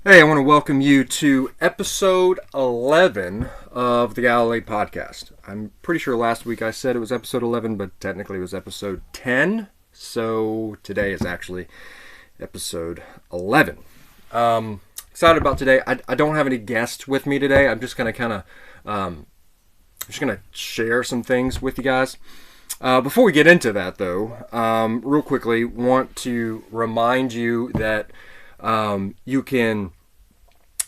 Hey, I want to welcome you to episode 11 of the Galilee podcast. I'm pretty sure last week I said it was episode 11, but technically it was episode 10. So today is actually episode 11. Excited about today. I don't have any guests with me today. I'm just going to share some things with you guys. Before we get into that, though, real quickly, want to remind you that you can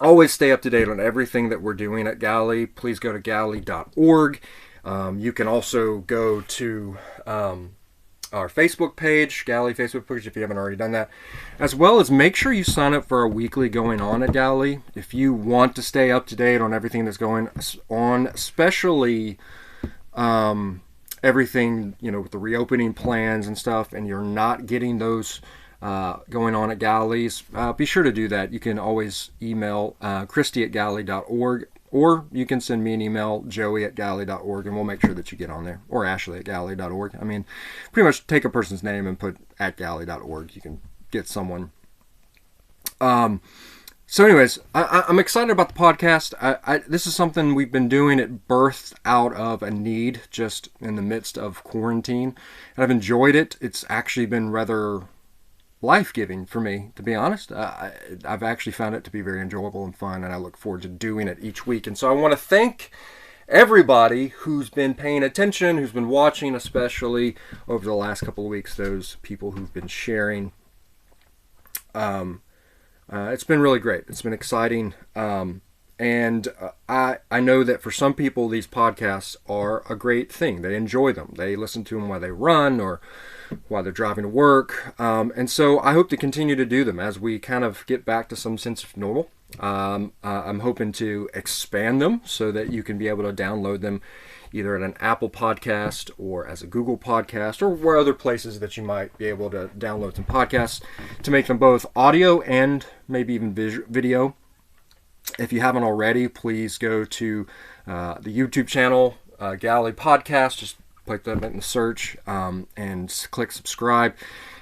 always stay up to date on everything that we're doing at Galilee. Please go to Galilee.org. You can also go to our Facebook page, Galilee Facebook page, if you haven't already done that. As well as make sure you sign up for a weekly going on at Galilee. If you want to stay up to date on everything that's going on, especially everything, with the reopening plans and stuff, and you're not getting those going on at Galilee's, be sure to do that. You can always email Christy at Galilee.org, or you can send me an email, Joey at Galilee.org, and we'll make sure that you get on there, or Ashley at Galilee.org. I mean, pretty much take a person's name and put at Galilee.org. You can get someone. So anyways, I'm excited about the podcast. This is something we've been doing. It birthed out of a need just in the midst of quarantine, and I've enjoyed it. It's actually been rather life-giving for me, to be honest. I've actually found it to be very enjoyable and fun, and I look forward to doing it each week. And so I want to thank everybody who's been paying attention, who's been watching, especially over the last couple of weeks, those people who've been sharing. It's been really great. It's been exciting. And I know that for some people, these podcasts are a great thing. They enjoy them. They listen to them while they run or while they're driving to work. And so I hope to continue to do them as we kind of get back to some sense of normal. I'm hoping to expand them so that you can be able to download them either at an Apple podcast or as a Google podcast or where other places that you might be able to download some podcasts to make them both audio and maybe even video. If you haven't already, please go to the YouTube channel, Galilee Podcast. Just click that in the search and click subscribe.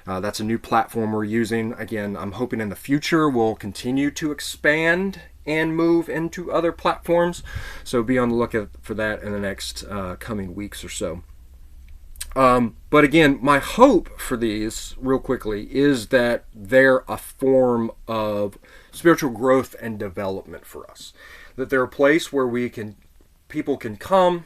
That's a new platform we're using. Again, I'm hoping in the future we'll continue to expand and move into other platforms. So be on the lookout for that in the next coming weeks or so. But again, my hope for these, real quickly, is that they're a form of spiritual growth and development for us. That they're a place where people can come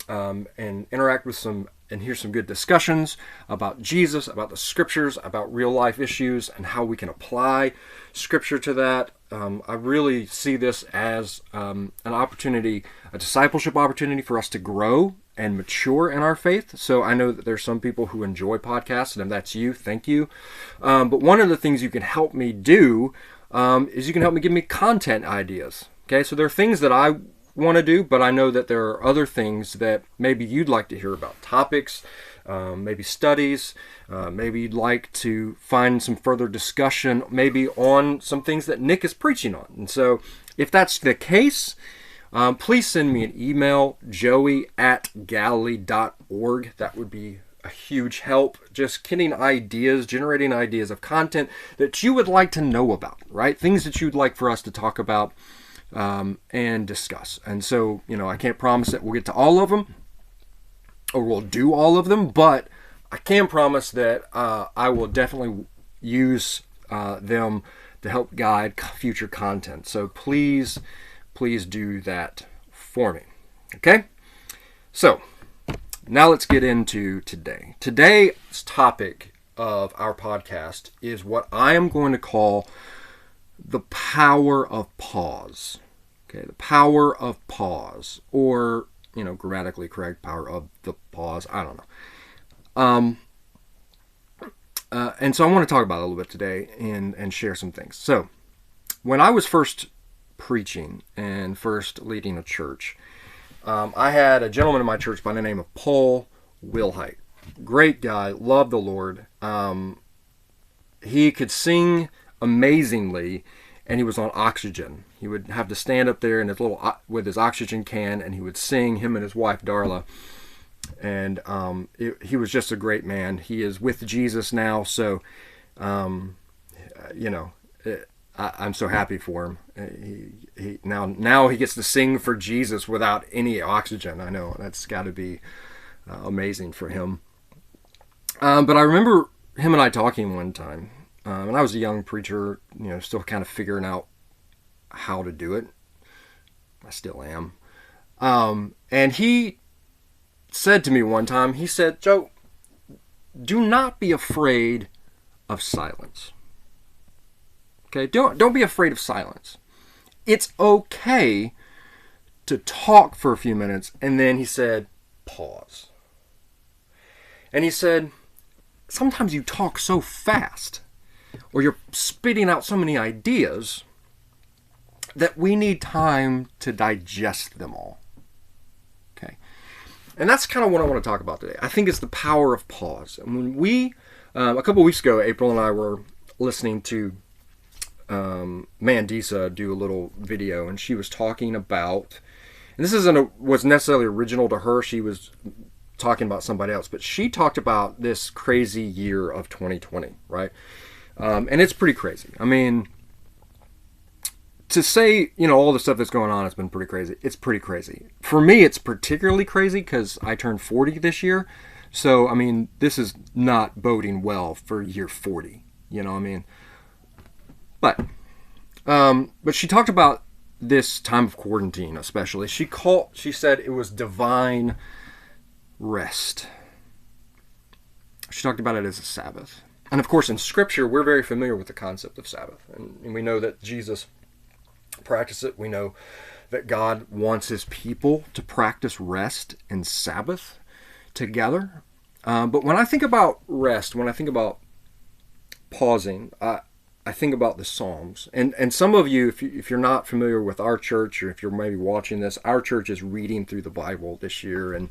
and interact with and hear some good discussions about Jesus, about the scriptures, about real life issues, and how we can apply scripture to that. I really see this as an opportunity, a discipleship opportunity for us to grow and mature in our faith. So I know that there's some people who enjoy podcasts, and if that's you, thank you. But one of the things you can help me do is you can help me give me content ideas. Okay, so there are things that I want to do, but I know that there are other things that maybe you'd like to hear about, topics, maybe studies, maybe you'd like to find some further discussion maybe on some things that Nick is preaching on. And so if that's the case, please send me an email, joey@galilee.org. That would be a huge help. Just getting ideas, generating ideas of content that you would like to know about, right? Things that you'd like for us to talk about and discuss. And so, I can't promise that we'll get to all of them or we'll do all of them, but I can promise that I will definitely use them to help guide future content. So please do that for me. Okay? So, now let's get into today. Today's topic of our podcast is what I am going to call the power of pause. Okay, the power of pause, or, grammatically correct, power of the pause. I don't know. And so I want to talk about it a little bit today and share some things. So, when I was first preaching and first leading a church, I had a gentleman in my church by the name of Paul Wilhite. Great guy, loved the Lord. He could sing amazingly, and he was on oxygen. He would have to stand up there with his oxygen can, and he would sing, him and his wife Darla. And he was just a great man. He is with Jesus now, so I'm so happy for him. Now he gets to sing for Jesus without any oxygen. I know that's got to be amazing for him. But I remember him and I talking one time, and I was a young preacher, still kind of figuring out how to do it. I still am. And he said to me one time, he said, "Joe, do not be afraid of silence. Okay, don't be afraid of silence. It's okay to talk for a few minutes." And then he said, "Pause." And he said, "Sometimes you talk so fast, or you're spitting out so many ideas, that we need time to digest them all." Okay, and that's kind of what I want to talk about today. I think it's the power of pause. And when we, a couple weeks ago, April and I were listening to Mandisa do a little video, and she was talking about, and this was necessarily original to her. She was talking about somebody else, but she talked about this crazy year of 2020, right? And it's pretty crazy. I mean, to say, all the stuff that's going on has been pretty crazy. It's pretty crazy. For me, it's particularly crazy because I turned 40 this year. So, I mean, this is not boding well for year 40. You know what I mean? But she talked about this time of quarantine, especially. She said it was divine rest. She talked about it as a Sabbath. And of course, in Scripture, we're very familiar with the concept of Sabbath. And we know that Jesus practiced it. We know that God wants his people to practice rest and Sabbath together. But when I think about rest, when I think about pausing, I think about the Psalms. And some of you, if you're not familiar with our church, or if you're maybe watching this, our church is reading through the Bible this year. And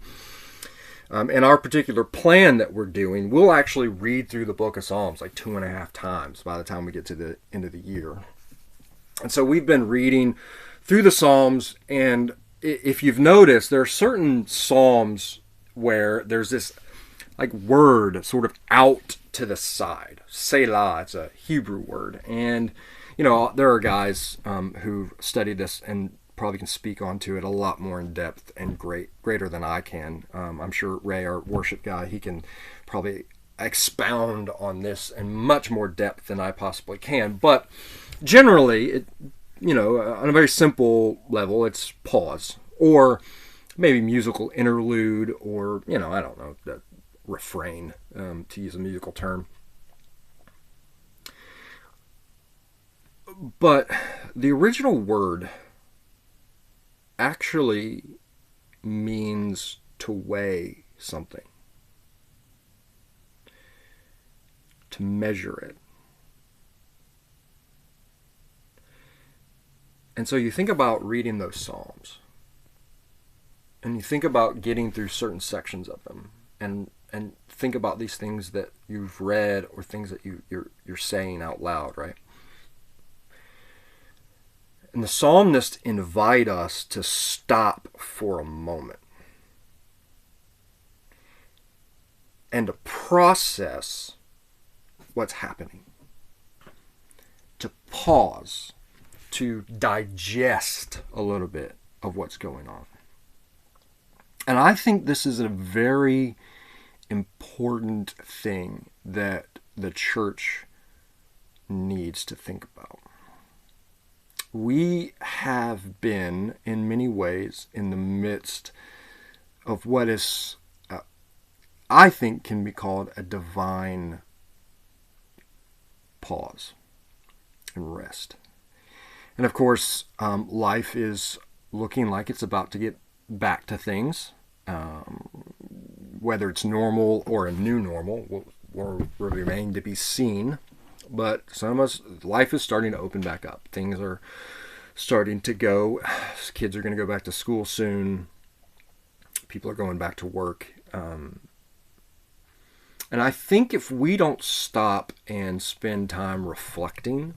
our particular plan that we're doing, we'll actually read through the book of Psalms like 2.5 times by the time we get to the end of the year. And so we've been reading through the Psalms, and if you've noticed, there are certain Psalms where there's this like word sort of out to the side. Selah, it's a Hebrew word. And, there are guys who've studied this and probably can speak onto it a lot more in depth and greater than I can. I'm sure Ray, our worship guy, he can probably expound on this in much more depth than I possibly can. But generally, on a very simple level, it's pause, or maybe musical interlude, or, I don't know, the refrain, to use a musical term. But the original word actually means to weigh something, to measure it. And so you think about reading those Psalms, and you think about getting through certain sections of them, and think about these things that you've read or things that you're saying out loud, right? And the psalmists invite us to stop for a moment and to process what's happening, to pause, to digest a little bit of what's going on. And I think this is a very important thing that the church needs to think about. We have been, in many ways, in the midst of what is, I think, can be called a divine pause and rest. And of course, life is looking like it's about to get back to things. Whether it's normal or a new normal will remain to be seen. But some of us, life is starting to open back up. Things are starting to go. Kids are going to go back to school soon. People are going back to work. And I think if we don't stop and spend time reflecting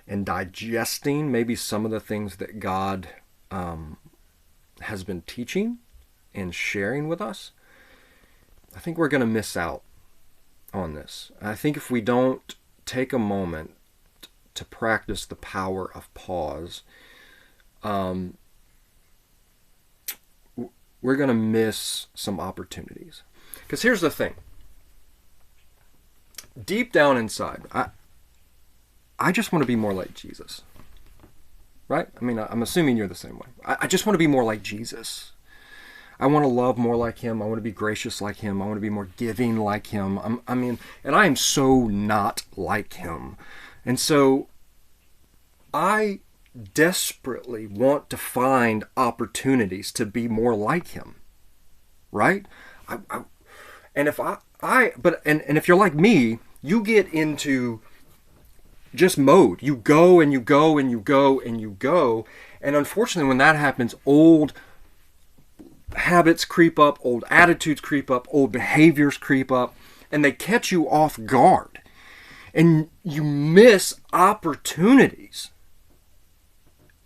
and digesting maybe some of the things that God has been teaching and sharing with us, I think we're going to miss out on this. I think if we don't take a moment to practice the power of pause, we're going to miss some opportunities. Because here's the thing. Deep down inside, I just want to be more like Jesus. Right? I mean, I'm assuming you're the same way. I just want to be more like Jesus. I want to love more like him. I want to be gracious like him. I want to be more giving like him. And I am so not like him. And so I desperately want to find opportunities to be more like him. Right? And if if you're like me, you get into just mode. You go and you go and you go and you go. And unfortunately, when that happens, old habits creep up, old attitudes creep up, old behaviors creep up, and they catch you off guard. And you miss opportunities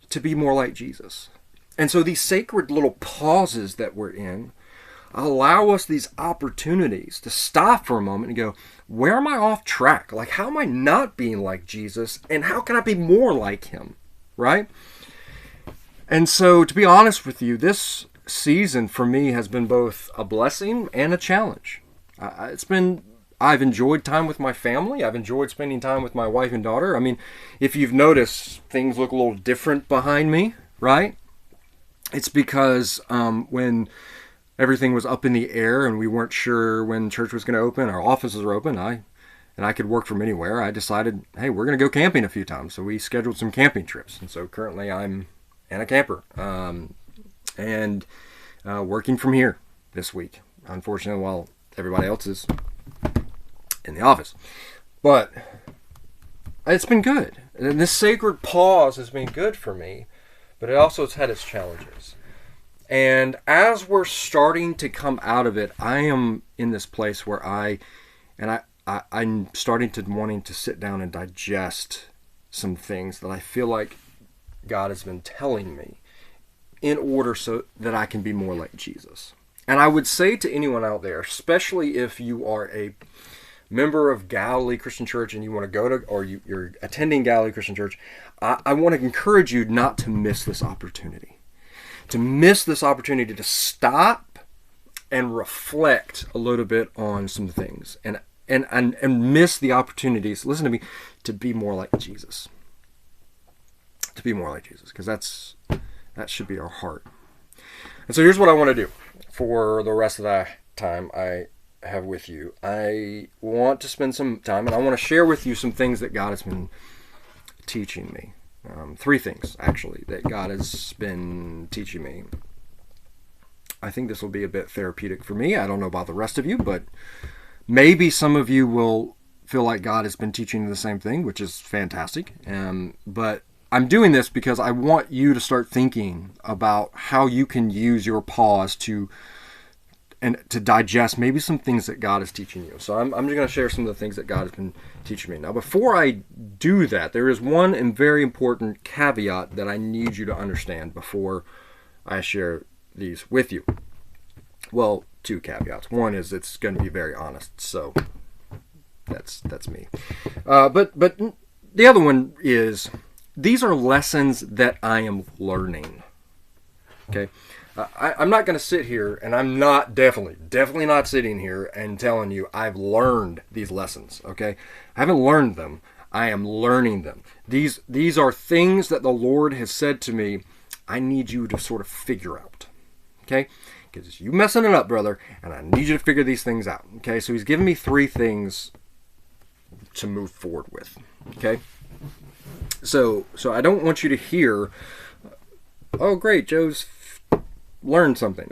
to be more like Jesus. And so these sacred little pauses that we're in allow us these opportunities to stop for a moment and go, where am I off track? Like, how am I not being like Jesus? And how can I be more like him? Right? And so, to be honest with you, this season for me has been both a blessing and a challenge. I've enjoyed time with my family. I've enjoyed spending time with my wife and daughter. I mean, if you've noticed, things look a little different behind me, right? It's because when everything was up in the air and we weren't sure when church was going to open, our offices were open, and I could work from anywhere, I decided, hey, we're going to go camping a few times. So we scheduled some camping trips. And so currently I'm in a camper and working from here this week, unfortunately, while everybody else is in the office. But it's been good. And this sacred pause has been good for me, but it also has had its challenges. And as we're starting to come out of it, I am in this place where I'm starting to wanting to sit down and digest some things that I feel like God has been telling me in order so that I can be more like Jesus. And I would say to anyone out there, especially if you are a member of Galilee Christian Church and you want to go to, or you're attending Galilee Christian Church, I want to encourage you not to miss this opportunity. To miss this opportunity to stop and reflect a little bit on some things and miss the opportunities, listen to me, to be more like Jesus. To be more like Jesus, because that should be our heart. And so here's what I want to do for the rest of the time I have with you. I want to spend some time and I want to share with you some things that God has been teaching me. 3 things, actually, that God has been teaching me. I think this will be a bit therapeutic for me. I don't know about the rest of you, but maybe some of you will feel like God has been teaching you the same thing, which is fantastic. But I'm doing this because I want you to start thinking about how you can use your pause to digest maybe some things that God is teaching you. So I'm just going to share some of the things that God has been teaching me. Now, before I do that, there is one and very important caveat that I need you to understand before I share these with you. Well, 2 caveats. One is it's going to be very honest, so that's me. But the other one is these are lessons that I am learning. Okay? I'm not going to sit here, and I'm not definitely not sitting here and telling you I've learned these lessons, okay? I haven't learned them. I am learning them. These are things that the Lord has said to me, I need you to sort of figure out, okay? Because you messing it up, brother, and I need you to figure these things out, okay? So he's given me 3 things to move forward with, okay? So I don't want you to hear, oh, great, Joe's learned something.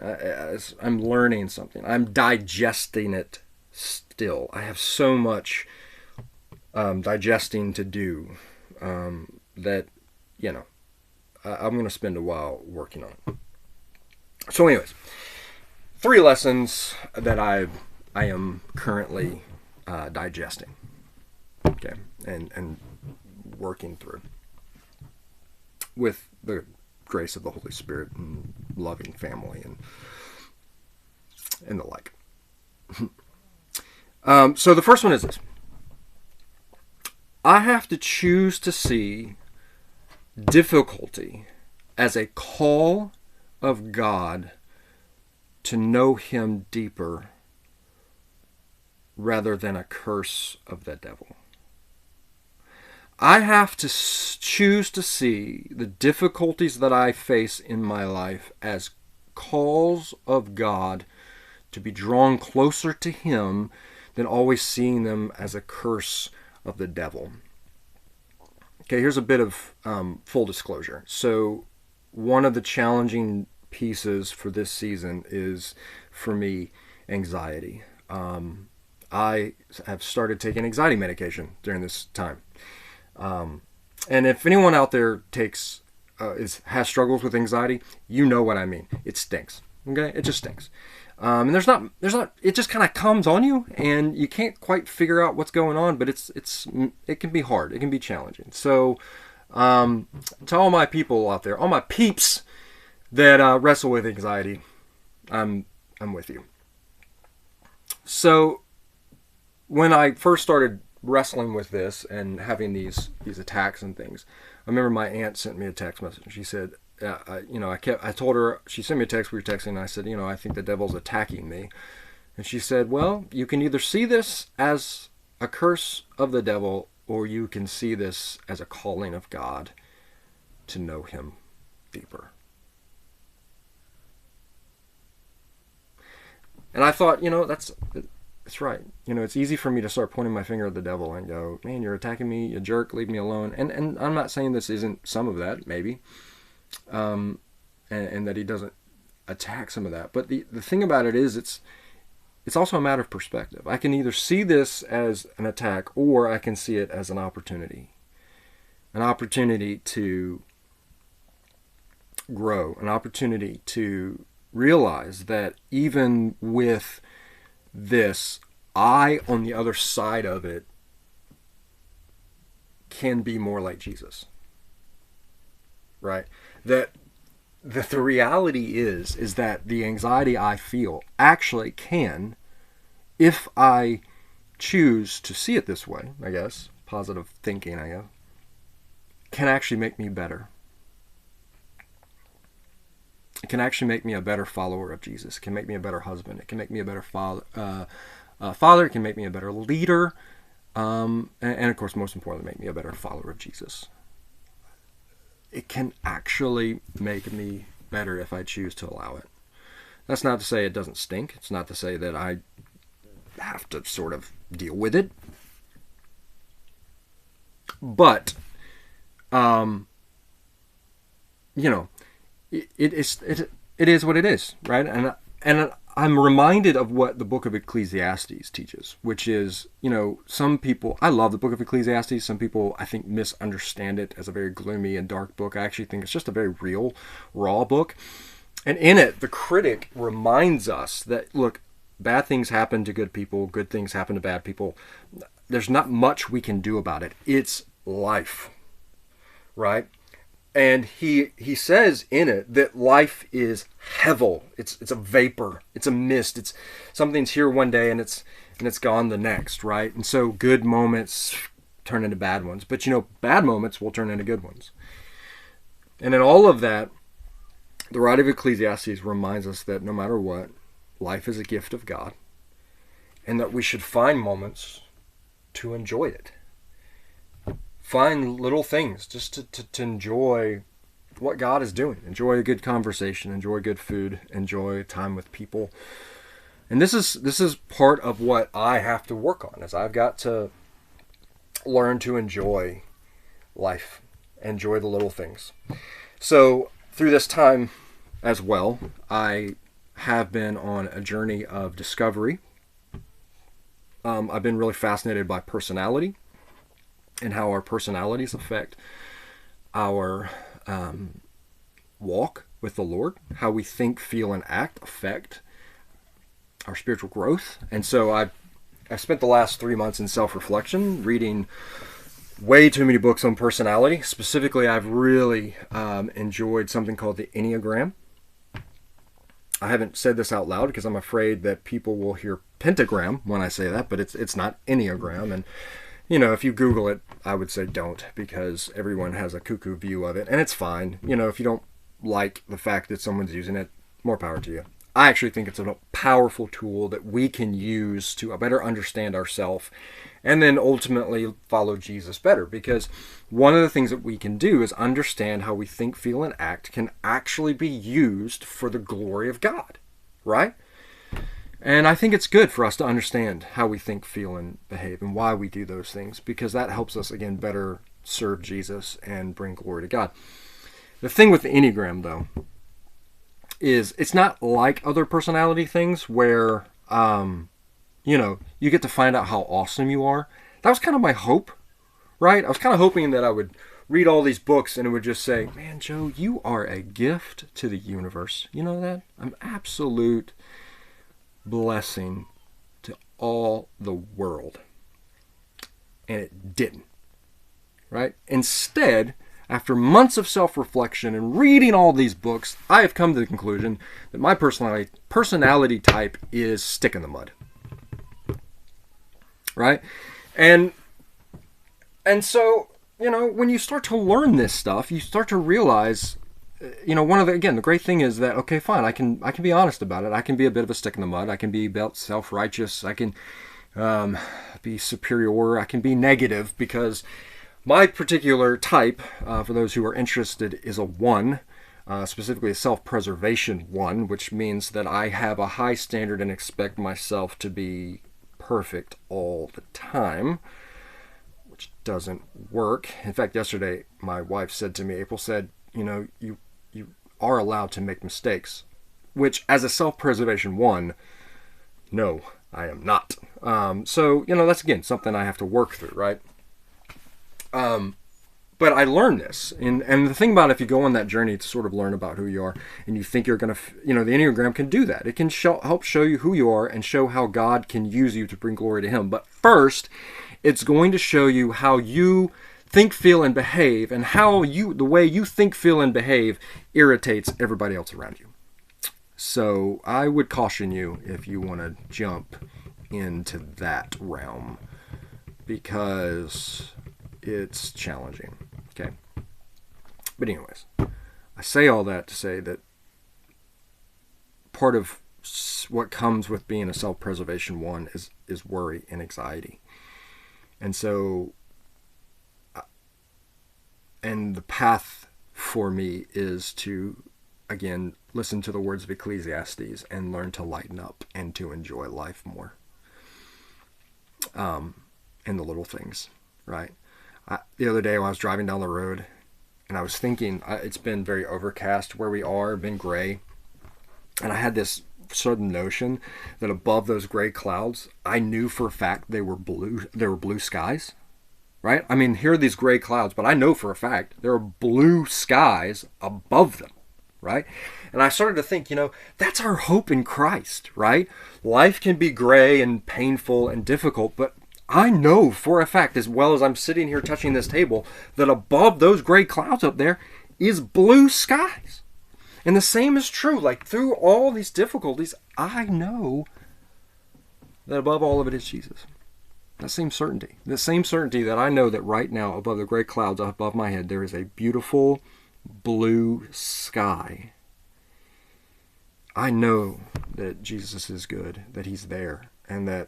I'm learning something. I'm digesting it still. I have so much digesting to do that, I'm going to spend a while working on it. So anyways, 3 lessons that I am currently digesting, okay, and working through with the grace of the Holy Spirit and loving family and the like. So the first one is this. I have to choose to see difficulty as a call of God to know Him deeper rather than a curse of the devil. I have to choose to see the difficulties that I face in my life as calls of God to be drawn closer to Him than always seeing them as a curse of the devil. Okay, here's a bit of full disclosure. So one of the challenging pieces for this season is, for me, anxiety. I have started taking anxiety medication during this time. And if anyone out there has struggles with anxiety, you know what I mean. It stinks. Okay, it just stinks. And it just kind of comes on you, and you can't quite figure out what's going on. But it can be hard. It can be challenging. So, to all my people out there, all my peeps that wrestle with anxiety, I'm with you. So, when I first started wrestling with this and having these attacks and things, I remember my aunt sent me a text message. She said, I told her, she sent me a text, we were texting, and I said, I think the devil's attacking me. And she said, well, you can either see this as a curse of the devil, or you can see this as a calling of God to know Him deeper. And I thought, that's right. It's easy for me to start pointing my finger at the devil and go, man, you're attacking me, you jerk, leave me alone. And I'm not saying this isn't some of that, maybe. And that he doesn't attack some of that. But the thing about it is, it's also a matter of perspective. I can either see this as an attack, or I can see it as an opportunity. An opportunity to grow. An opportunity to realize that even with this, I, on the other side of it, can be more like Jesus. Right? That the reality is that the anxiety I feel actually can, if I choose to see it this way, I guess, positive thinking, I guess, can actually make me better. It can actually make me a better follower of Jesus. It can make me a better husband. It can make me a better father. It can make me a better leader. And of course, most importantly, make me a better follower of Jesus. It can actually make me better if I choose to allow it. That's not to say it doesn't stink. It's not to say that I have to sort of deal with it. But, it is what it is, right? And I'm reminded of what the book of Ecclesiastes teaches, which is, some people, I love the book of Ecclesiastes. Some people, I think, misunderstand it as a very gloomy and dark book. I actually think it's just a very real, raw book. And in it, the critic reminds us that, look, bad things happen to good people, good things happen to bad people. There's not much we can do about it. It's life, right? And he says in it that life is hevel. It's a vapor. It's a mist. Something's here one day and it's gone the next, right? And so good moments turn into bad ones. But bad moments will turn into good ones. And in all of that, the writer of Ecclesiastes reminds us that no matter what, life is a gift of God, and that we should find moments to enjoy it. Find little things just to enjoy what God is doing. Enjoy a good conversation. Enjoy good food. Enjoy time with people. And this is part of what I have to work on, is I've got to learn to enjoy life. Enjoy the little things. So through this time as well, I have been on a journey of discovery. I've been really fascinated by personality, and how our personalities affect our walk with the Lord. How we think, feel, and act affect our spiritual growth. And so I've spent the last 3 months in self-reflection, reading way too many books on personality. Specifically, I've really enjoyed something called the Enneagram. I haven't said this out loud because I'm afraid that people will hear pentagram when I say that, but it's not Enneagram. And if you Google it, I would say don't, because everyone has a cuckoo view of it, and it's fine. If you don't like the fact that someone's using it, more power to you. I actually think it's a powerful tool that we can use to better understand ourselves and then ultimately follow Jesus better. Because one of the things that we can do is understand how we think, feel, and act can actually be used for the glory of God, right? And I think it's good for us to understand how we think, feel, and behave and why we do those things, because that helps us, again, better serve Jesus and bring glory to God. The thing with the Enneagram, though, is it's not like other personality things where, you get to find out how awesome you are. That was kind of my hope, right? I was kind of hoping that I would read all these books and it would just say, man, Joe, you are a gift to the universe. You know that? I'm absolute blessing to all the world. And it didn't, right? Instead, after months of self-reflection and reading all these books, I have come to the conclusion that my personality type is stick in the mud. Right? And so, when you start to learn this stuff, you start to realize, the great thing is that, okay, fine, I can be honest about it. I can be a bit of a stick in the mud. I can be about self-righteous. I can be superior. I can be negative, because my particular type, for those who are interested, is a 1, specifically a self-preservation 1, which means that I have a high standard and expect myself to be perfect all the time, which doesn't work. In fact, yesterday, my wife said to me, April said, you are allowed to make mistakes, which as a self-preservation 1, no, I am not. So, that's, again, something I have to work through, right? But I learned this, and the thing about it, if you go on that journey to sort of learn about who you are, and you think you're going to, the Enneagram can do that. It can help show you who you are and show how God can use you to bring glory to Him. But first, it's going to show you how you think, feel, and behave, and how the way you think, feel, and behave irritates everybody else around you. So I would caution you if you want to jump into that realm, because it's challenging. Okay. But anyways, I say all that to say that part of what comes with being a self-preservation 1 is worry and anxiety. And so, and the path for me is to, again, listen to the words of Ecclesiastes and learn to lighten up and to enjoy life more. And the little things, right? The other day when I was driving down the road and I was thinking, it's been very overcast where we are, been gray. And I had this sudden notion that above those gray clouds, I knew for a fact they were blue skies, right? I mean, here are these gray clouds, but I know for a fact there are blue skies above them, right? And I started to think, that's our hope in Christ, right? Life can be gray and painful and difficult, but I know for a fact, as well as I'm sitting here touching this table, that above those gray clouds up there is blue skies. And the same is true. Like, through all these difficulties, I know that above all of it is Jesus. That same certainty. The same certainty that I know that right now, above the gray clouds above my head, there is a beautiful blue sky. I know that Jesus is good, that He's there, and that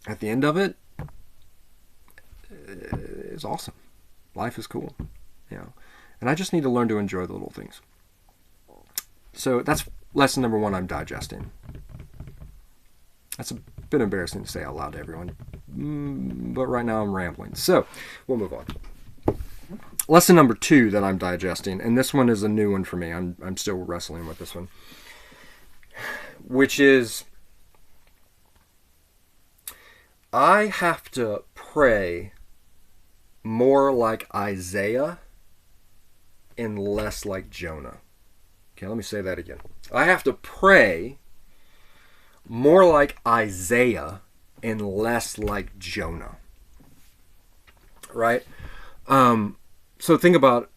at the end of it, it's awesome. Life is cool, And I just need to learn to enjoy the little things. So that's lesson number 1 I'm digesting. That's a bit embarrassing to say out loud to everyone, but right now I'm rambling. So we'll move on. Lesson number 2 that I'm digesting, and this one is a new one for me. I'm still wrestling with this one, which is, I have to pray more like Isaiah and less like Jonah. Okay, let me say that again. I have to pray more like Isaiah and less like Jonah. Right? So think about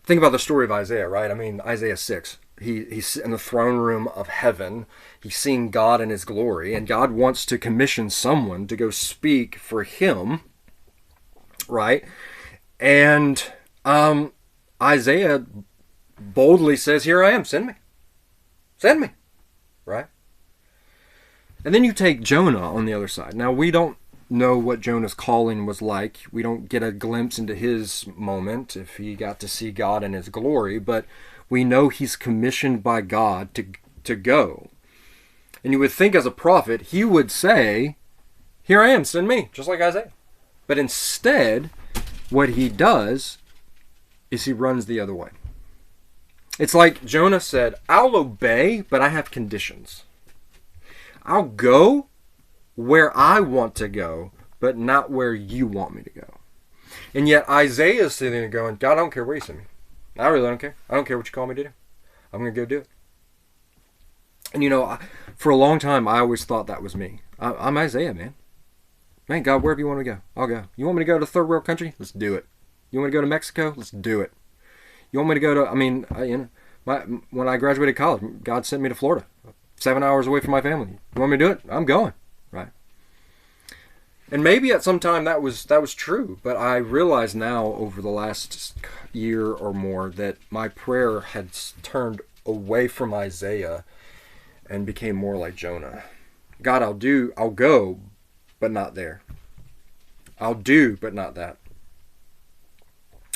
the story of Isaiah, right? I mean, Isaiah 6. he's in the throne room of heaven. He's seeing God in his glory, and God wants to commission someone to go speak for him, right? And Isaiah boldly says, "Here I am, send me. Send me." Right? And then you take Jonah on the other side. Now, we don't know what Jonah's calling was like. We don't get a glimpse into his moment, if he got to see God in his glory, but we know he's commissioned by God to go. And you would think as a prophet, he would say, "Here I am, send me," just like Isaiah. But instead, what he does is he runs the other way. It's like Jonah said, "I'll obey, but I have conditions. I'll go where I want to go, but not where you want me to go." And yet Isaiah is sitting there going, "God, I don't care where you send me. I really don't care. I don't care what you call me to do. I'm going to go do it." And for a long time, I always thought that was me. I'm Isaiah, man. Man, God, wherever you want me to go, I'll go. You want me to go to a third world country? Let's do it. You want me to go to Mexico? Let's do it. You want me to go to, when I graduated college, God sent me to Florida, 7 hours away from my family. You want me to do it? I'm going, right? And maybe at some time that was true, but I realize now over the last year or more that my prayer had turned away from Isaiah and became more like Jonah. God, I'll go, but not there. I'll do, but not that.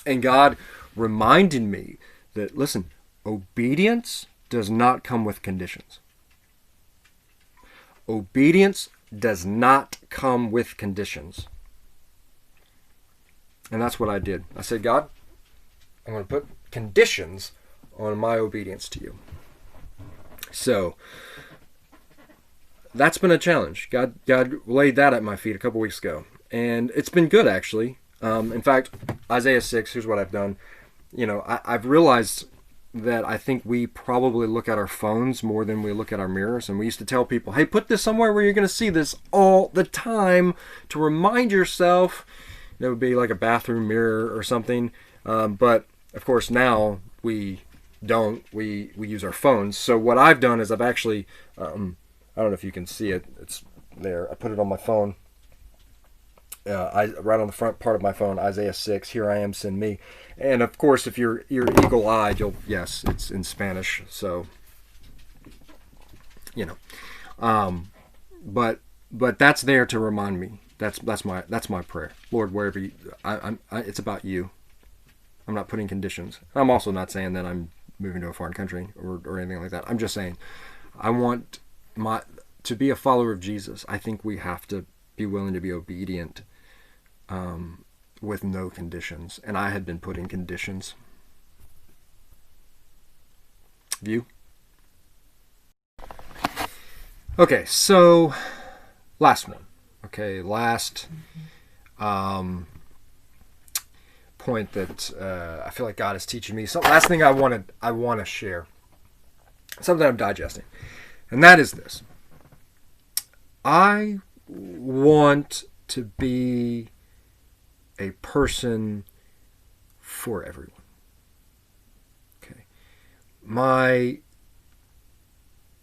And God reminded me that, listen, obedience does not come with conditions. Obedience does not come with conditions. And that's what I did. I said, "God, I'm going to put conditions on my obedience to you." So that's been a challenge. God laid that at my feet a couple weeks ago, and it's been good, actually. In fact, Isaiah 6, here's what I've done. I've realized that I think we probably look at our phones more than we look at our mirrors. And we used to tell people, "Hey, put this somewhere where you're going to see this all the time to remind yourself." It would be like a bathroom mirror or something. But of course now we don't. We use our phones. So what I've done is I've actually, I don't know if you can see it. It's there. I put it on my phone. Right on the front part of my phone, Isaiah 6, "Here I am, send me." And of course, if you're eagle-eyed, yes, it's in Spanish. So, but that's there to remind me. That's my prayer. Lord, wherever it's about you. I'm not putting conditions. I'm also not saying that I'm moving to a foreign country or anything like that. I'm just saying I want to be a follower of Jesus. I think we have to be willing to be obedient with no conditions. And I had been putting conditions. You? Okay, so last one. Okay, last point that I feel like God is teaching me. So last thing I want to share. Something I'm digesting. And that is this. I want to be a person for everyone. Okay. My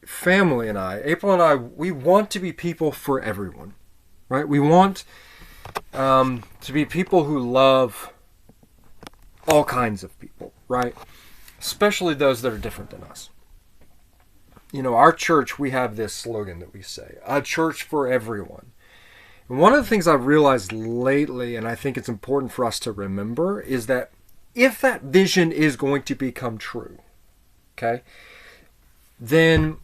family and I, April and I, we want to be people for everyone. Right? We want to be people who love all kinds of people, right? Especially those that are different than us. Our church, we have this slogan that we say, "A church for everyone." And one of the things I've realized lately, and I think it's important for us to remember, is that if that vision is going to become true, okay, then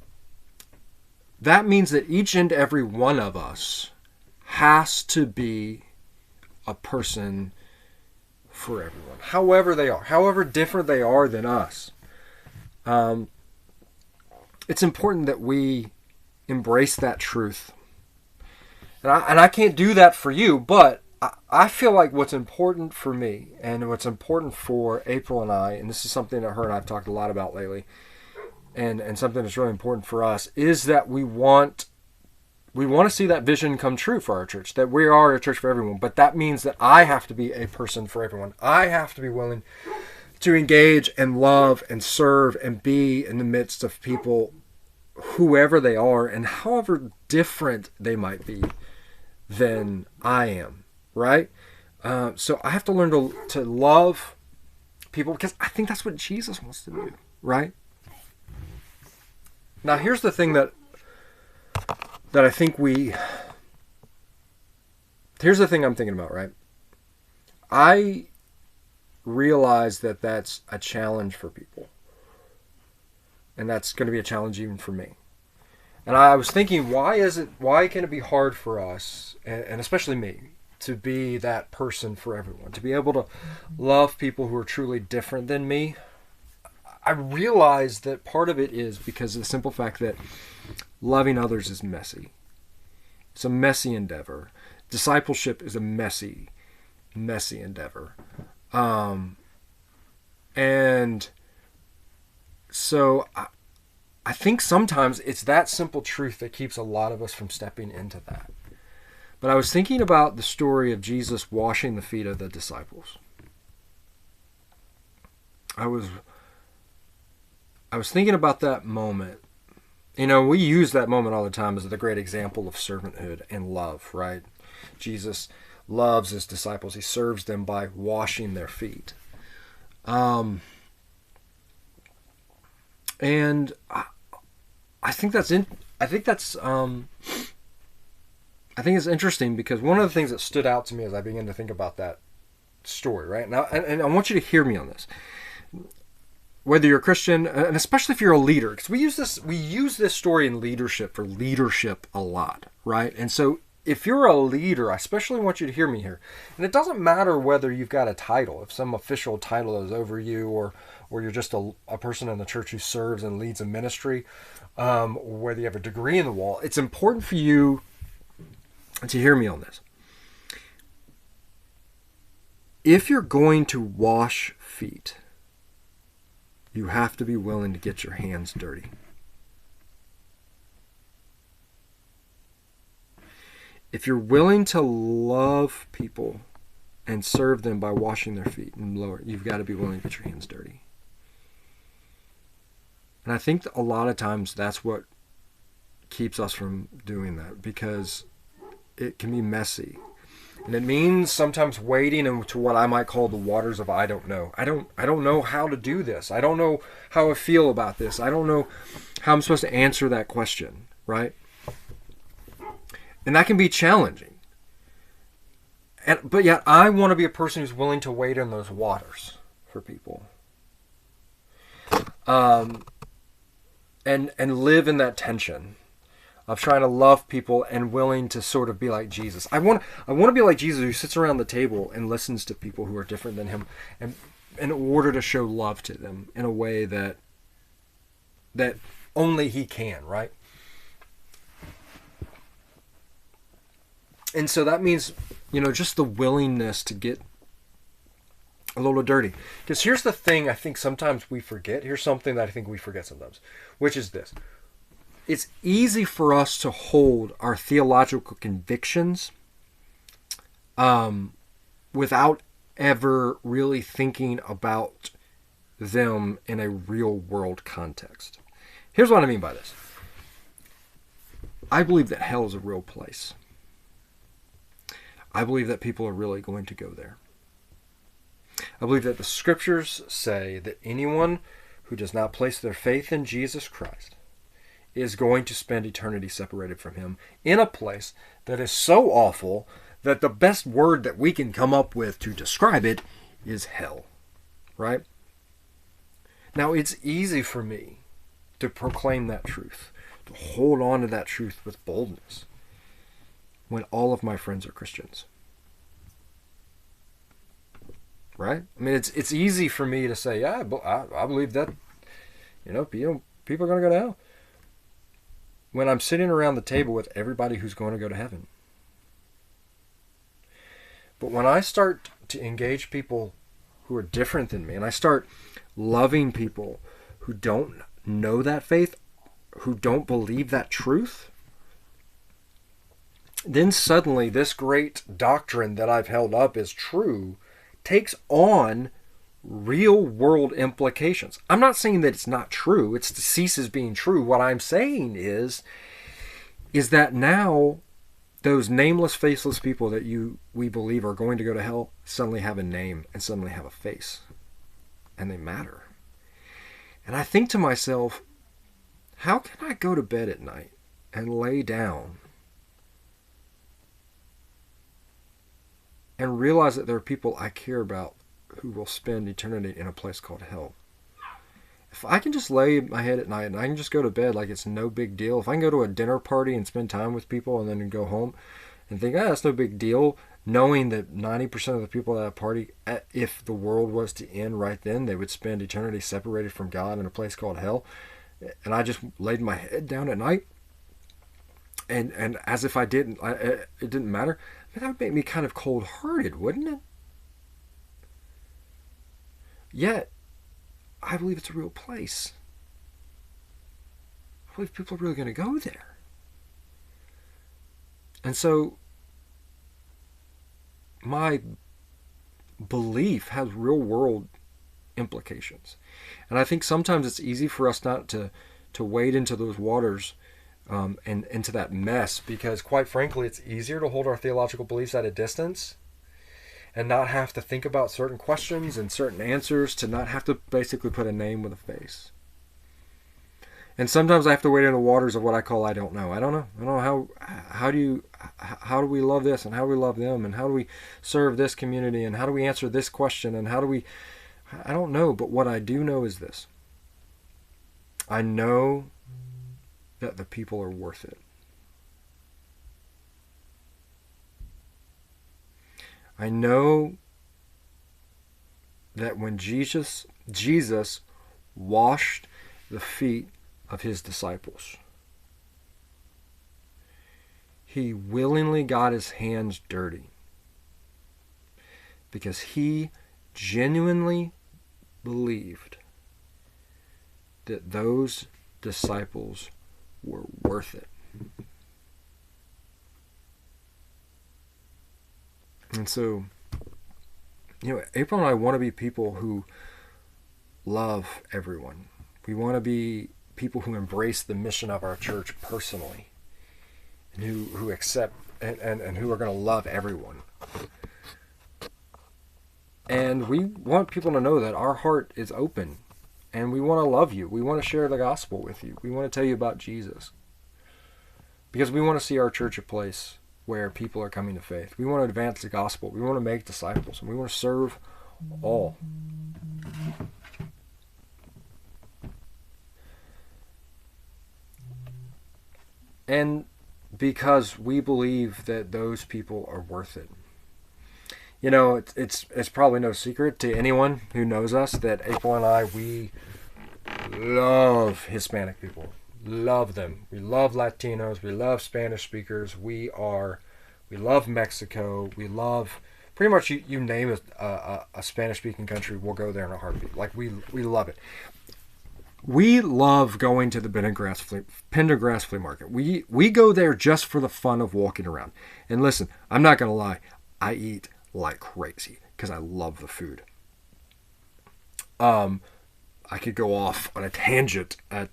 that means that each and every one of us has to be a person for everyone, however they are, however different they are than us. It's important that we embrace that truth. And I can't do that for you, but I feel like what's important for me and what's important for April and I, and this is something that her and I have talked a lot about lately, and something that's really important for us, is that we want to see that vision come true for our church, that we are a church for everyone. But that means that I have to be a person for everyone. I have to be willing to engage and love and serve and be in the midst of people, whoever they are and however different they might be than I am, right? So I have to learn to love people because I think that's what Jesus wants to do, right? Now, here's the thing that I think here's the thing I'm thinking about, right? I realize that that's a challenge for people. And that's going to be a challenge even for me. And I was thinking, why can it be hard for us, and especially me, to be that person for everyone, to be able to love people who are truly different than me? I realize that part of it is because of the simple fact that loving others is messy. It's a messy endeavor. Discipleship is a messy endeavor. And so I think sometimes it's that simple truth that keeps a lot of us from stepping into that. But I was thinking about the story of Jesus washing the feet of the disciples. I was thinking about that moment. You know, we use that moment all the time as the great example of servanthood and love, right? Jesus loves his disciples. He serves them by washing their feet. And I think it's interesting because one of the things that stood out to me as I began to think about that story, right? Now, and I want you to hear me on this. Whether you're a Christian, and especially if you're a leader, because we use this story in leadership for leadership a lot, right? And so if you're a leader, I especially want you to hear me here. And it doesn't matter whether you've got a title, if some official title is over you, or you're just a person in the church who serves and leads a ministry, whether you have a degree in the wall. It's important for you to hear me on this. If you're going to wash feet, you have to be willing to get your hands dirty. If you're willing to love people and serve them by washing their feet and lower, you've got to be willing to get your hands dirty. And I think a lot of times that's what keeps us from doing that, because it can be messy. And it means sometimes wading into what I might call the waters of I don't know. I don't know how to do this. I don't know how I feel about this. I don't know how I'm supposed to answer that question, right? And that can be challenging. But yet I want to be a person who's willing to wade in those waters for people. And live in that tension of trying to love people and willing to sort of be like Jesus. I want to be like Jesus, who sits around the table and listens to people who are different than him, and in order to show love to them in a way that only he can, right? And so that means, just the willingness to get a little dirty. Because here's the thing I think sometimes we forget. Here's something that I think we forget sometimes, which is this. It's easy for us to hold our theological convictions without ever really thinking about them in a real world context. Here's what I mean by this. I believe that hell is a real place. I believe that people are really going to go there. I believe that the scriptures say that anyone who does not place their faith in Jesus Christ is going to spend eternity separated from him in a place that is so awful that the best word that we can come up with to describe it is hell, right? Now, it's easy for me to proclaim that truth, to hold on to that truth with boldness when all of my friends are Christians, right? I mean, it's easy for me to say, yeah, I believe that, people are going to go to hell, when I'm sitting around the table with everybody who's going to go to heaven. But when I start to engage people who are different than me, and I start loving people who don't know that faith, who don't believe that truth, then suddenly this great doctrine that I've held up as true takes on real world implications. I'm not saying that it's not true. It ceases being true. What I'm saying is that now those nameless, faceless people that we believe are going to go to hell suddenly have a name and suddenly have a face, and they matter. And I think to myself, how can I go to bed at night and lay down and realize that there are people I care about who will spend eternity in a place called hell? If I can just lay my head at night and I can just go to bed like it's no big deal, if I can go to a dinner party and spend time with people and then go home and think, that's no big deal, knowing that 90% of the people at that party, if the world was to end right then, they would spend eternity separated from God in a place called hell, and I just laid my head down at night, and as if it didn't matter, that would make me kind of cold-hearted, wouldn't it? Yet, I believe it's a real place. I believe people are really going to go there. And so, my belief has real world implications. And I think sometimes it's easy for us not to wade into those waters and into that mess, because quite frankly, it's easier to hold our theological beliefs at a distance and not have to think about certain questions and certain answers, to not have to basically put a name with a face. And sometimes I have to wade in the waters of what I call I don't know. I don't know how do we love this, and how do we love them, and how do we serve this community, and how do we answer this question, and I don't know. But what I do know is this: I know that the people are worth it. I know that when Jesus washed the feet of his disciples, he willingly got his hands dirty because he genuinely believed that those disciples were worth it. And so, April and I want to be people who love everyone. We want to be people who embrace the mission of our church personally, and who accept and who are going to love everyone. And we want people to know that our heart is open, and we want to love you. We want to share the gospel with you. We want to tell you about Jesus, because we want to see our church a place where people are coming to faith. We want to advance the gospel. We want to make disciples, and we want to serve all. And because we believe that those people are worth it. It's probably no secret to anyone who knows us that April and I, we love Hispanic people. Love them. We love Latinos. We love Spanish speakers. We love Mexico. We love pretty much you name a Spanish speaking country, we'll go there in a heartbeat. Like we love it. We love going to the Pendergrass flea market. We go there just for the fun of walking around. And listen, I'm not gonna lie, I eat like crazy because I love the food. I could go off on a tangent at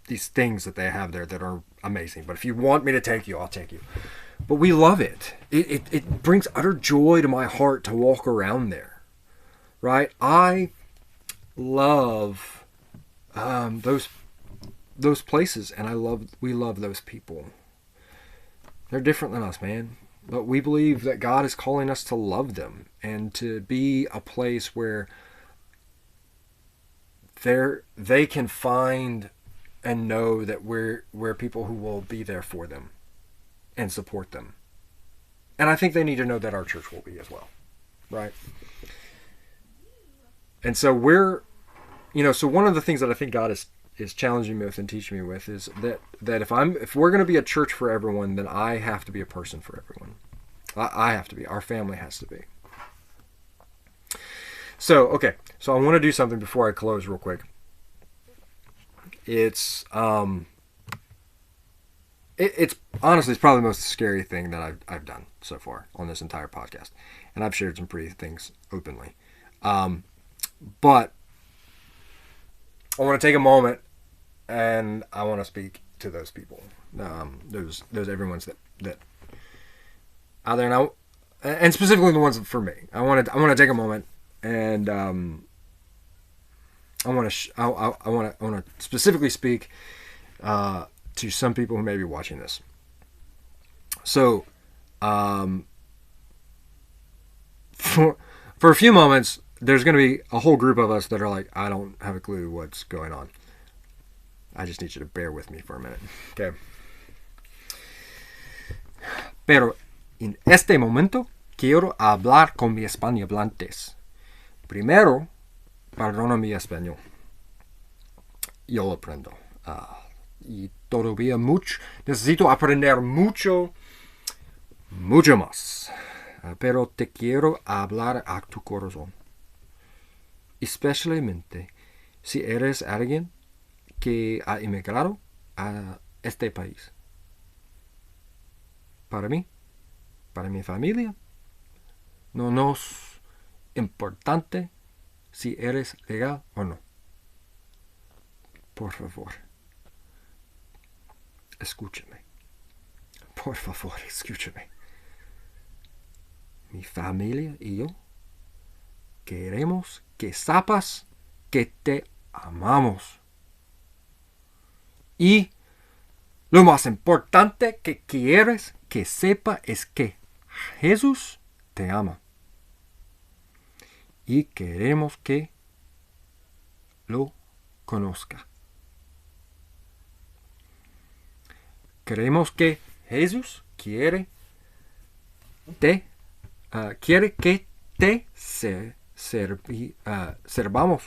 these things that they have there that are amazing. But if you want me to take you, I'll take you. But we love it. It brings utter joy to my heart to walk around there. Right? I love those places, and we love those people. They're different than us, man. But we believe that God is calling us to love them and to be a place where they can find and know that we're people who will be there for them and support them. And I think they need to know that our church will be as well. Right? And so so one of the things that I think God is challenging me with and teaching me with is that if we're going to be a church for everyone, then I have to be a person for everyone. I have to be. Our family has to be. So I want to do something before I close real quick. It's honestly, it's probably the most scary thing that I've done so far on this entire podcast, and I've shared some pretty things openly. But I want to take a moment and I want to speak to those people. Those everyone's that out there, and specifically the ones for me. I want to take a moment and I want to specifically speak to some people who may be watching this. So, for a few moments, there's going to be a whole group of us that are like, I don't have a clue what's going on. I just need you to bear with me for a minute, okay? Pero en este momento quiero hablar con mis hispanohablantes. Primero, perdona mi español. Yo lo aprendo. Y todavía necesito aprender mucho más. Pero te quiero hablar a tu corazón. Especialmente si eres alguien que ha emigrado a este país. Para mí, para mi familia, no es importante si eres legal o no. Por favor, escúchame. Por favor, escúchame. Mi familia y yo queremos que sepas que te amamos. Y lo más importante que quieres que sepa es que Jesús te ama. Y queremos que lo conozca. Queremos que Jesús quiere que te servamos.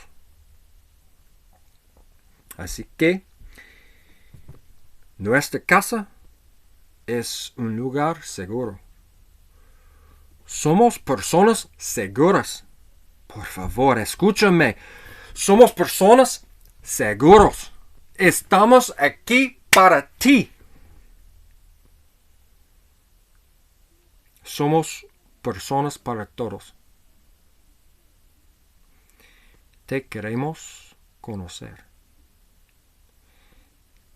Así que nuestra casa es un lugar seguro. Somos personas seguras. Por favor, escúchame. Somos personas seguros. Estamos aquí para ti. Somos personas para todos. Te queremos conocer.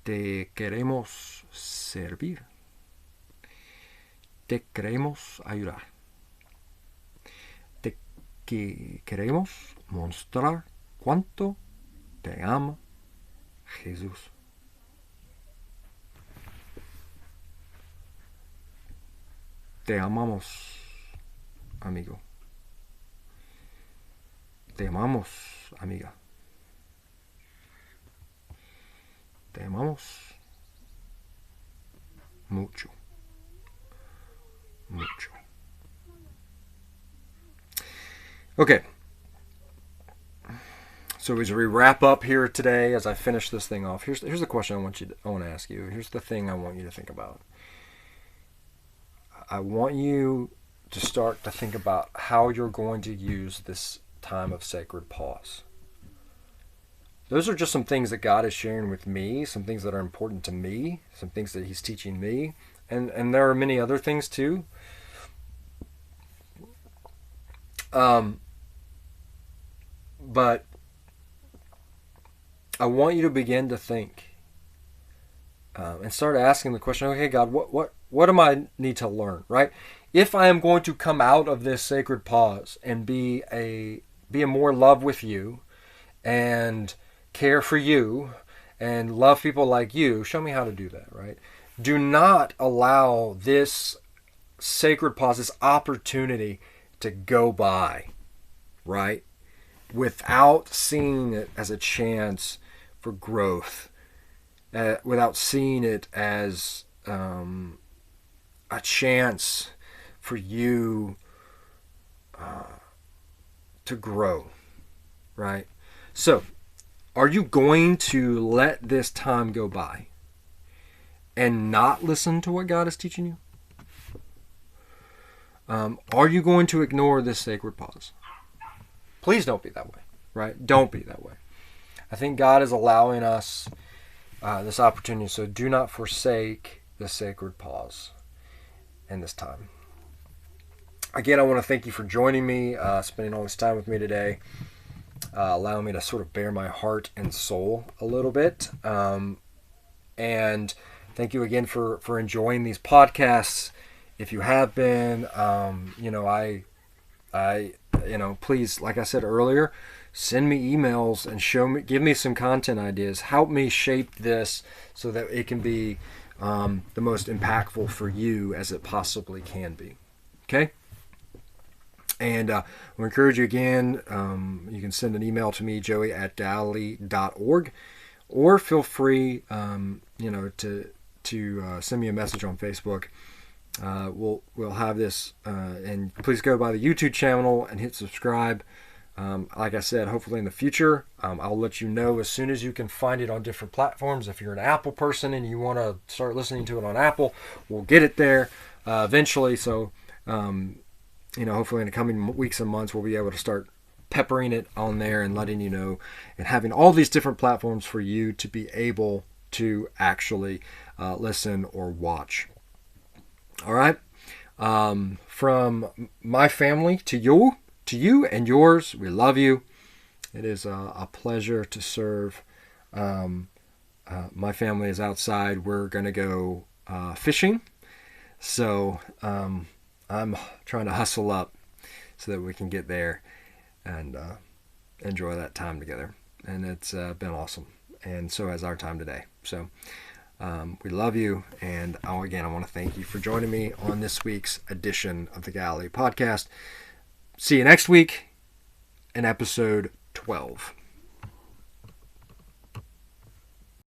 Te queremos servir. Te queremos ayudar. Te queremos mostrar cuánto te ama Jesús. Te amamos, amigo. Te amamos, amiga. Te amamos mucho. Mucho. Okay. So as we wrap up here today, as I finish this thing off, here's the question I want to ask you. Here's the thing I want you to think about. I want you to start to think about how you're going to use this time of sacred pause. Those are just some things that God is sharing with me, some things that are important to me, some things that He's teaching me, and there are many other things too. But I want you to begin to think and start asking the question, okay, God, what am I need to learn, right? If I am going to come out of this sacred pause and be in more love with you and care for you and love people like you, show me how to do that, right? Do not allow this sacred pause, this opportunity to go by, right? Without seeing it as a chance for growth, without seeing it as a chance for you to grow, right? So, are you going to let this time go by and not listen to what God is teaching you? Are you going to ignore this sacred pause? Please don't be that way, right? Don't be that way. I think God is allowing us this opportunity, so do not forsake the sacred pause in this time. Again, I want to thank you for joining me, spending all this time with me today. allowing me to sort of bare my heart and soul a little bit. And thank you again for enjoying these podcasts. If you have been, please, like I said earlier, send me emails and give me some content ideas. Help me shape this so that it can be the most impactful for you as it possibly can be. Okay? And we encourage you again, you can send an email to me, joey@galilee.org, or feel free, to send me a message on Facebook. We'll have this, and please go by the YouTube channel and hit subscribe. Like I said, hopefully in the future, I'll let you know as soon as you can find it on different platforms. If you're an Apple person and you want to start listening to it on Apple, we'll get it there eventually. So, hopefully in the coming weeks and months, we'll be able to start peppering it on there and letting you know, and having all these different platforms for you to be able to actually listen or watch. All right. From my family to you and yours, we love you. It is a pleasure to serve. My family is outside. We're going to go fishing. So I'm trying to hustle up so that we can get there and enjoy that time together. And it's been awesome. And so has our time today. So we love you. And again, I want to thank you for joining me on this week's edition of the Galilee podcast. See you next week in episode 12.